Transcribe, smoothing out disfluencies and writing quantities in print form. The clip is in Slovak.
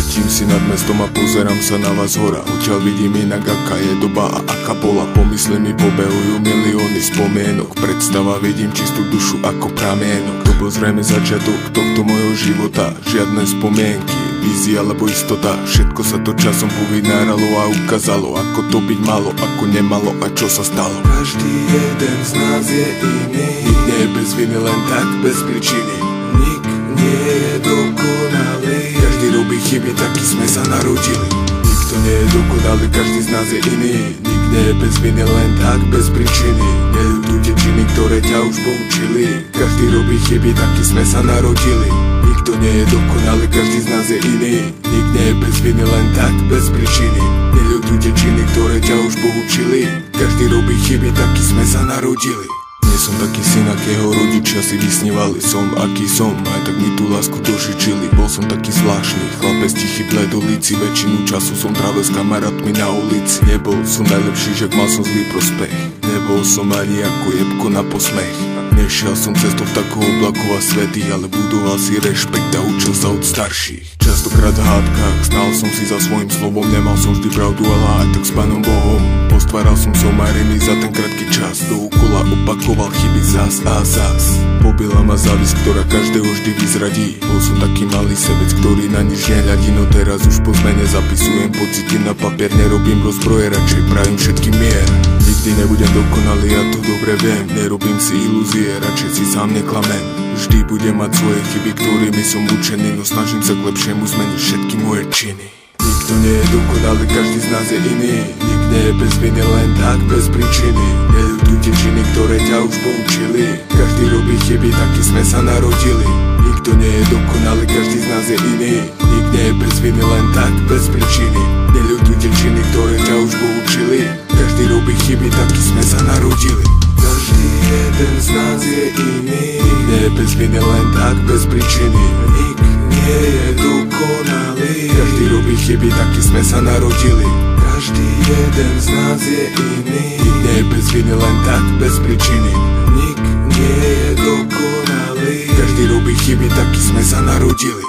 Letím si nad mestom a pozerám sa na vás hora. Odtiaľ vidím inak, aká je doba a aká bola. Pomysle mi pobehujú milióny spomienok. Predstava vidím čistú dušu ako pramienok. To bol zrejme začiatok tohto mojho života. Žiadne spomienky, vízia alebo istota. Všetko sa to časom povynáralo a ukázalo, ako to byť malo, ako nemalo a čo sa stalo. Každý jeden z nás je iný. Nik nie je bez viny, len tak, bez príčiny. Nik nie je dokonalý. Každý robí chyby, taký sme sa narodili. Nikto nie je dokonalý, každý z nás je iný. Nik nie je bez viny, len tak, bez príčiny. Neľutujte činy, ktoré ťa už poučili. Každý robí chyby, taký sme sa narodili. Nikto nie je dokonalý, každý z nás je iný. Nik nie je bez viny, len tak, bez príčiny. Neľutujte činy, ktoré ťa už poučili. Každý robí chyby, taký sme sa narodili. Nie som taký syn, akého rodičia si vysnívali. Som aký som, aj tak mi tú lásku dožičili. Bol som taký zvláštny, chlapec tichý v ledolíci. Väčšinu času som trávil s kamarátmi na ulici. Nebol som najlepší, že mal som zlý prospech. Nebol som ani ako jebko na posmech. Nešiel som cestou v takého oblakov a svätých, ale budoval si rešpekt a učil sa od starších. Častokrát v hádkach stál som si za svojím slovom. Nemal som vždy pravdu, ale aj tak s Pánom Bohom. Postváral som somariny za ten krátky čas. Dookola opakoval chyby zás a zás. Pobila ma závisť, ktorá každého vždy vyzradí. Bol som taký malý sebec, ktorý na nič nehľadí. No teraz už po zmene zapisujem pocity na papier. Nerobím rozbroje, radšej prajem všetkým mier. Nikdy nebudem dokonalý, ja to dobre viem. Nerobím si ilúzie, radšej si sám neklamem. Vždy budem mať svoje chyby, ktorými som učený. No snažím sa k lepšiemu zmeniť všetky moje činy. Nikto nie je dokonalý, každý z nás je iný. Nik nie je bez viny, len tak, bez príčiny. Neľutujte činy, ktoré ťa už poučili. Každý robí chyby, taký sme sa narodili. Nikto nie je dokonalý, každý z nás je iný. Nik nie je bez viny, len tak, bez príčiny. Neľutujte činy, ktoré ťa už poučili. Každý robí chyby, taký sme sa narodili. Každý jeden z nás je iný. Nik nie je bez viny, len tak, bez príčiny. Nik nie je dokonalý. Každý robí chyby, taký sme sa narodili. Každý jeden z nás je iný. Nik nie je bez viny, len tak, bez príčiny. Nik nie je dokonalý. Každý robí chyby, taký sme sa narodili.